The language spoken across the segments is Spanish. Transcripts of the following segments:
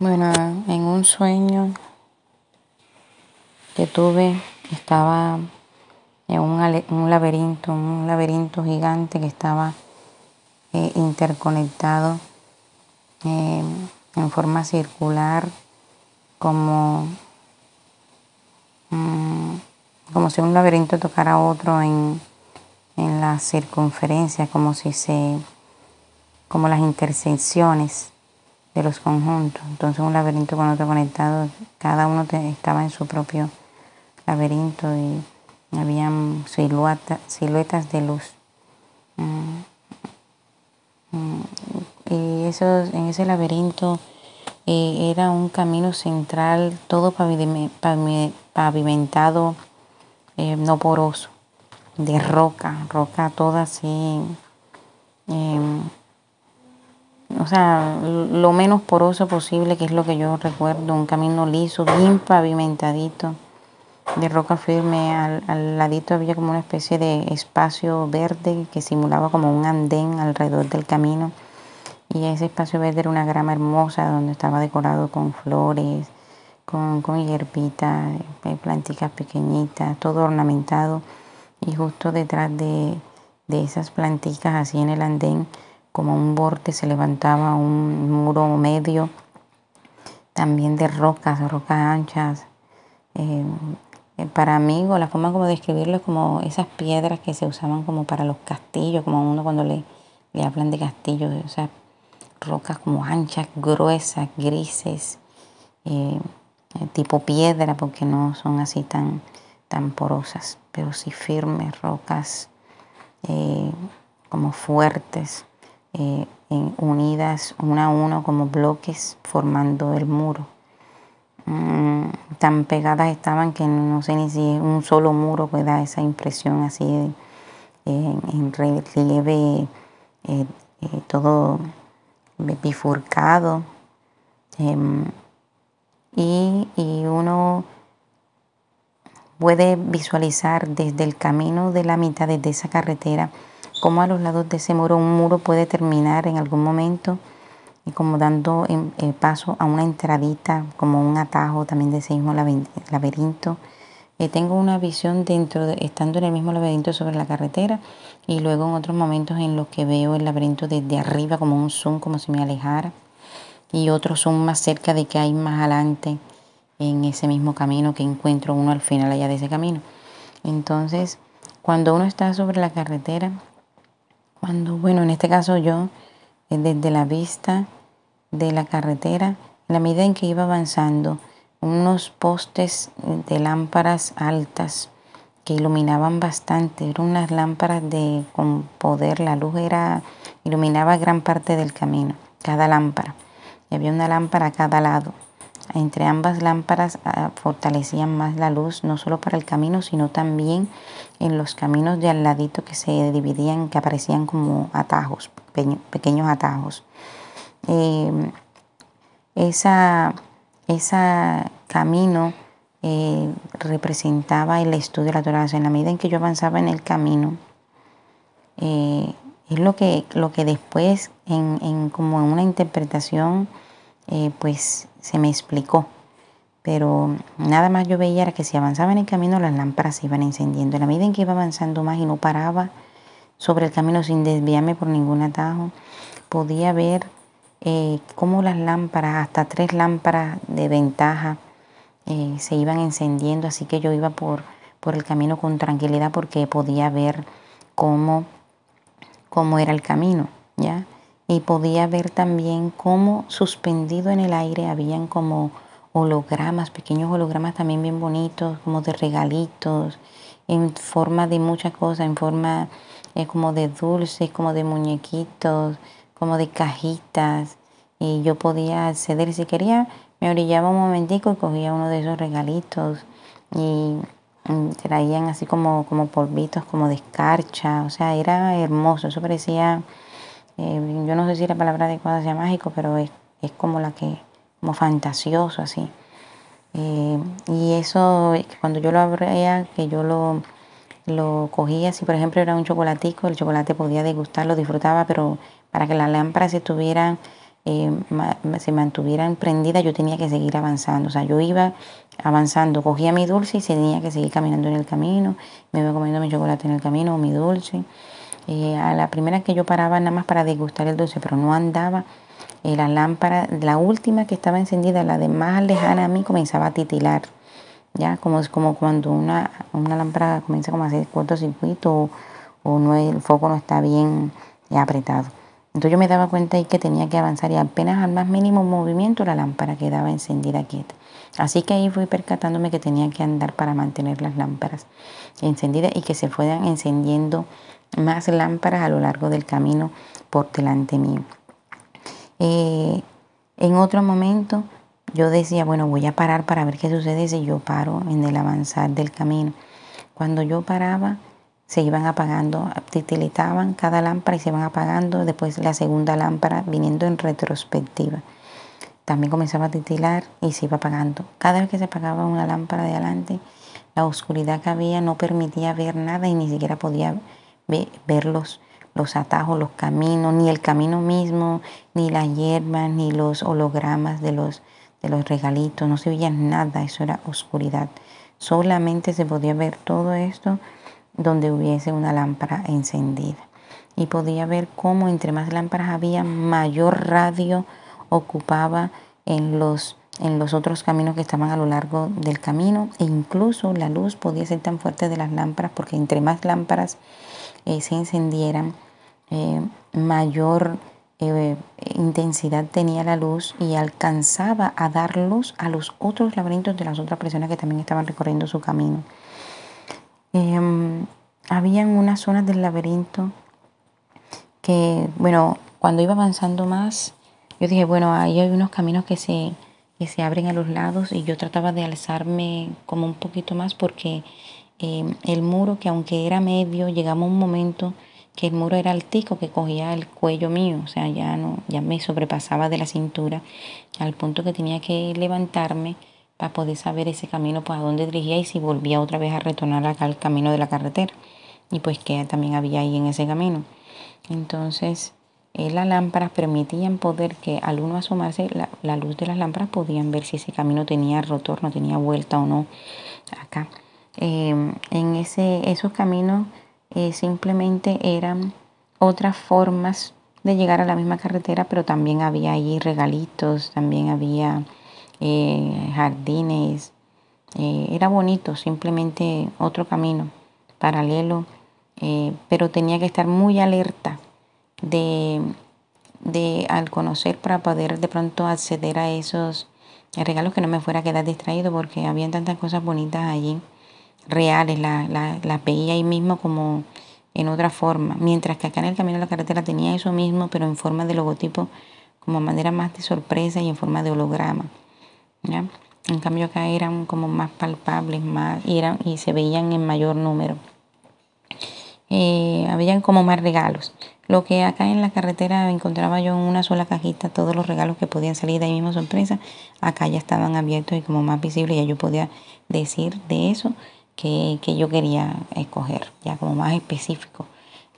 Bueno, en un sueño que tuve, estaba en un laberinto gigante que estaba interconectado eh, en forma circular, como, como si un laberinto tocara a otro en la circunferencia, como las intersecciones de los conjuntos. Entonces un laberinto con otro conectado, cada uno estaba en su propio laberinto y habían siluetas de luz. Y en ese laberinto era un camino central, todo pavimentado, no poroso, de roca toda así, o sea, lo menos poroso posible, que es lo que yo recuerdo, un camino liso, bien pavimentadito, de roca firme. Al ladito había como una especie de espacio verde que simulaba como un andén alrededor del camino. Y ese espacio verde era una grama hermosa donde estaba decorado con flores, con hierbitas, plantitas pequeñitas, todo ornamentado. Y justo detrás de esas plantitas, así en el andén, como un borde, se levantaba un muro medio, también de rocas anchas. Para mí, o la forma como describirlo, es como esas piedras que se usaban como para los castillos, como uno cuando le hablan de castillos, o sea, rocas como anchas, gruesas, grises, tipo piedra, porque no son así tan porosas, pero sí firmes, rocas como fuertes, unidas una a uno como bloques formando el muro. Tan pegadas estaban que no sé ni si es un solo muro que da esa impresión así en relieve, todo bifurcado, y uno puede visualizar desde el camino de la mitad, desde esa carretera, cómo a los lados de ese muro, un muro puede terminar en algún momento, y como dando paso a una entradita, como un atajo también de ese mismo laberinto. Tengo una visión estando en el mismo laberinto sobre la carretera, y luego en otros momentos en los que veo el laberinto desde arriba, como un zoom, como si me alejara, y otro zoom más cerca de que hay más adelante en ese mismo camino, que encuentro uno al final allá de ese camino. Entonces, cuando uno está sobre la carretera, bueno, en este caso yo, desde la vista de la carretera, en la medida en que iba avanzando, unos postes de lámparas altas que iluminaban bastante, eran unas lámparas con poder, la luz iluminaba gran parte del camino, cada lámpara, y había una lámpara a cada lado. Entre ambas lámparas fortalecían más la luz, no solo para el camino, sino también en los caminos de al ladito, que se dividían, que aparecían como atajos, pequeños atajos. Esa camino representaba el estudio de la Torá. En la medida en que yo avanzaba en el camino, es lo que después, como en una interpretación, pues se me explicó. Pero nada más yo veía era que si avanzaba en el camino, las lámparas se iban encendiendo. En la medida en que iba avanzando más y no paraba sobre el camino sin desviarme por ningún atajo, podía ver cómo las lámparas, hasta 3 lámparas de ventaja, se iban encendiendo. Así que yo iba por el camino con tranquilidad, porque podía ver cómo era el camino, ¿ya? Y podía ver también cómo suspendido en el aire habían como hologramas, pequeños hologramas también bien bonitos, como de regalitos, en forma de muchas cosas, en forma como de dulces, como de muñequitos, como de cajitas. Y yo podía acceder, si quería, me orillaba un momentico y cogía uno de esos regalitos, y traían así como polvitos, como de escarcha. O sea, era hermoso, eso parecía, yo no sé si la palabra adecuada sea mágico, pero es como como fantasioso así. Y eso, cuando yo lo abría, que yo lo cogía, si por ejemplo era un chocolatico, el chocolate podía degustarlo, disfrutaba, pero para que las lámparas estuvieran se mantuvieran prendidas, yo tenía que seguir avanzando. O sea, yo iba avanzando, cogía mi dulce y tenía que seguir caminando en el camino, me iba comiendo mi chocolate en el camino o mi dulce. A la primera que yo paraba nada más para degustar el dulce, pero no andaba, la lámpara, la última que estaba encendida, la de más lejana a mí, comenzaba a titilar. Ya, como cuando una lámpara comienza como a hacer cortocircuito o no, el foco no está bien apretado. Entonces yo me daba cuenta ahí que tenía que avanzar y apenas al más mínimo movimiento la lámpara quedaba encendida quieta. Así que ahí fui percatándome que tenía que andar para mantener las lámparas encendidas y que se fueran encendiendo más lámparas a lo largo del camino por delante mío. En otro momento yo decía, bueno, voy a parar para ver qué sucede si yo paro en el avanzar del camino. Cuando yo paraba, se iban apagando, titilitaban cada lámpara y se iban apagando. Después la segunda lámpara, viniendo en retrospectiva, también comenzaba a titilar y se iba apagando. Cada vez que se apagaba una lámpara de adelante, la oscuridad que había no permitía ver nada y ni siquiera podía ver los atajos, los caminos, ni el camino mismo, ni las hierbas, ni los hologramas de los regalitos. No se veía nada, eso era oscuridad. Solamente se podía ver todo esto donde hubiese una lámpara encendida. Y podía ver cómo entre más lámparas había, mayor radio ocupaba en los otros caminos que estaban a lo largo del camino, e incluso la luz podía ser tan fuerte de las lámparas porque entre más lámparas se encendieran, mayor intensidad tenía la luz y alcanzaba a dar luz a los otros laberintos de las otras personas que también estaban recorriendo su camino. Habían unas zonas del laberinto que, bueno, cuando iba avanzando más, yo dije, bueno, ahí hay unos caminos que se abren a los lados y yo trataba de alzarme como un poquito más porque el muro, que aunque era medio, llegaba un momento que el muro era altico, que cogía el cuello mío, o sea, ya me sobrepasaba de la cintura, al punto que tenía que levantarme para poder saber ese camino, pues a dónde dirigía y si volvía otra vez a retornar acá al camino de la carretera. Y pues que también había ahí en ese camino. Entonces, las lámparas permitían poder que al uno asomarse, la luz de las lámparas podían ver si ese camino tenía retorno, tenía vuelta o no acá. En esos caminos simplemente eran otras formas de llegar a la misma carretera, pero también había ahí regalitos, también había jardines. Era bonito, simplemente otro camino paralelo, pero tenía que estar muy alerta de al conocer para poder de pronto acceder a esos regalos, que no me fuera a quedar distraído porque habían tantas cosas bonitas allí, reales, las veía ahí mismo como en otra forma, mientras que acá en el camino de la carretera tenía eso mismo, pero en forma de logotipo, como manera más de sorpresa y en forma de holograma, ¿ya? En cambio acá eran como más palpables, más y se veían en mayor número. Habían como más regalos. Lo que acá en la carretera encontraba yo en una sola cajita, todos los regalos que podían salir de ahí mismo sorpresa, acá ya estaban abiertos y como más visibles, ya yo podía decir de eso que yo quería escoger, ya como más específico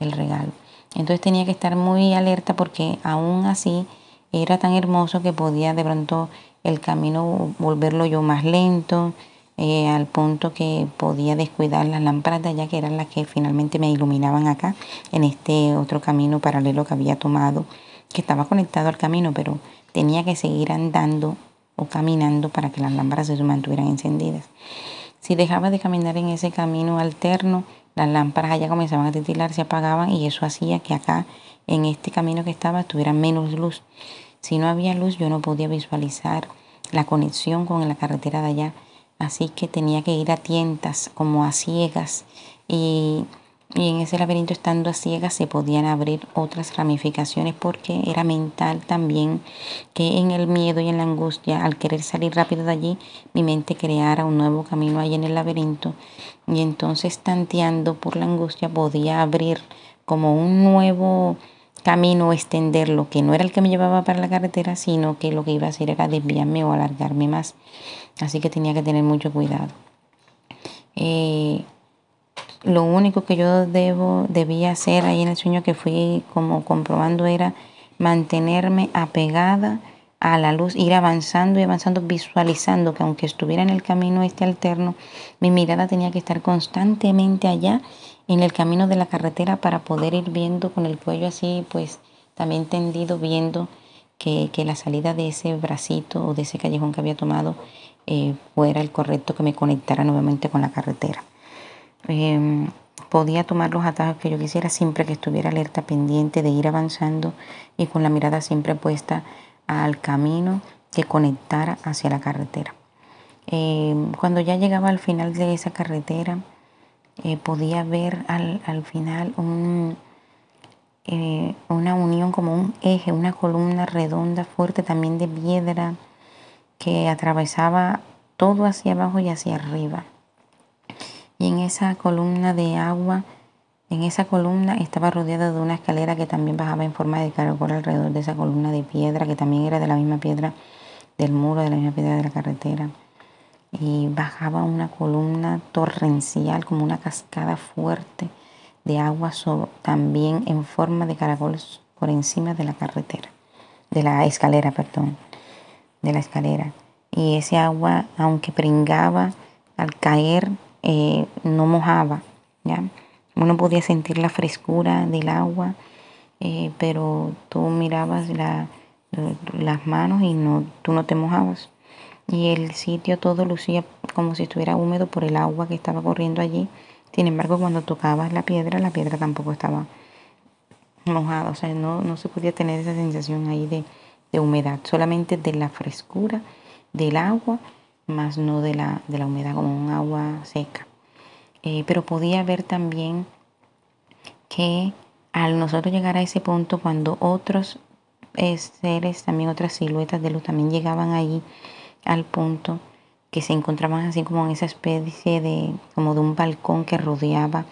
el regalo. Entonces tenía que estar muy alerta porque aún así era tan hermoso que podía de pronto el camino volverlo yo más lento, al punto que podía descuidar las lámparas de allá, que eran las que finalmente me iluminaban acá en este otro camino paralelo que había tomado, que estaba conectado al camino, pero tenía que seguir andando o caminando para que las lámparas se mantuvieran encendidas. Si dejaba de caminar en ese camino alterno, las lámparas allá comenzaban a titilar, se apagaban y eso hacía que acá en este camino que estaba tuviera menos luz. Si no había luz, yo no podía visualizar la conexión con la carretera de allá. Así que tenía que ir a tientas, como a ciegas. Y en ese laberinto, estando a ciegas, se podían abrir otras ramificaciones porque era mental también, que en el miedo y en la angustia, al querer salir rápido de allí, mi mente creara un nuevo camino ahí en el laberinto. Y entonces, tanteando por la angustia, podía abrir como un nuevo camino, extenderlo, que no era el que me llevaba para la carretera, sino que lo que iba a hacer era desviarme o alargarme más. Así que tenía que tener mucho cuidado. Lo único que yo debía hacer ahí en el sueño, que fui como comprobando, era mantenerme apegada a la luz, ir avanzando y avanzando, visualizando que aunque estuviera en el camino este alterno, mi mirada tenía que estar constantemente allá en el camino de la carretera para poder ir viendo con el cuello así, pues también tendido, viendo que la salida de ese bracito o de ese callejón que había tomado fuera el correcto, que me conectara nuevamente con la carretera. Podía tomar los atajos que yo quisiera siempre que estuviera alerta, pendiente de ir avanzando y con la mirada siempre puesta al camino que conectara hacia la carretera. Cuando ya llegaba al final de esa carretera, podía ver al final una unión, como un eje, una columna redonda fuerte también de piedra que atravesaba todo hacia abajo y hacia arriba. Y en esa columna de agua, en esa columna estaba rodeada de una escalera que también bajaba en forma de caracol alrededor de esa columna de piedra, que también era de la misma piedra del muro, de la misma piedra de la carretera. Y bajaba una columna torrencial, como una cascada fuerte de agua, también en forma de caracoles por encima de la carretera, de la escalera, perdón, de la escalera. Y ese agua, aunque pringaba al caer, no mojaba, ¿ya? Uno podía sentir la frescura del agua, pero tú mirabas las manos y tú no te mojabas. Y el sitio todo lucía como si estuviera húmedo por el agua que estaba corriendo allí. Sin embargo, cuando tocabas la piedra tampoco estaba mojada. O sea, no se podía tener esa sensación ahí de humedad, solamente de la frescura del agua, más no de la humedad como un agua seca. Pero podía ver también que al nosotros llegar a ese punto, cuando otros seres, también otras siluetas de luz también llegaban allí al punto, que se encontraban así como en esa especie de como de un balcón que rodeaba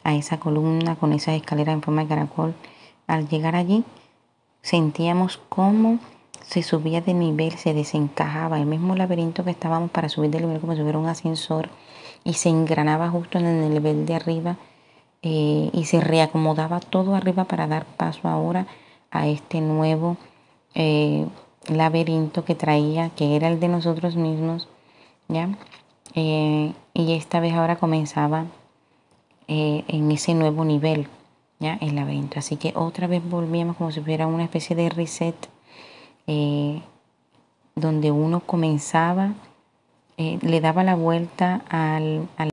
a esa columna con esas escaleras en forma de caracol. Al llegar allí sentíamos cómo se subía de nivel, se desencajaba el mismo laberinto que estábamos para subir de nivel, como si hubiera un ascensor, y se engranaba justo en el nivel de arriba, y se reacomodaba todo arriba para dar paso ahora a este nuevo laberinto que traía, que era el de nosotros mismos, ¿ya? Y esta vez ahora comenzaba en ese nuevo nivel, ¿ya? El laberinto. Así que otra vez volvíamos como si fuera una especie de reset, donde uno comenzaba, le daba la vuelta al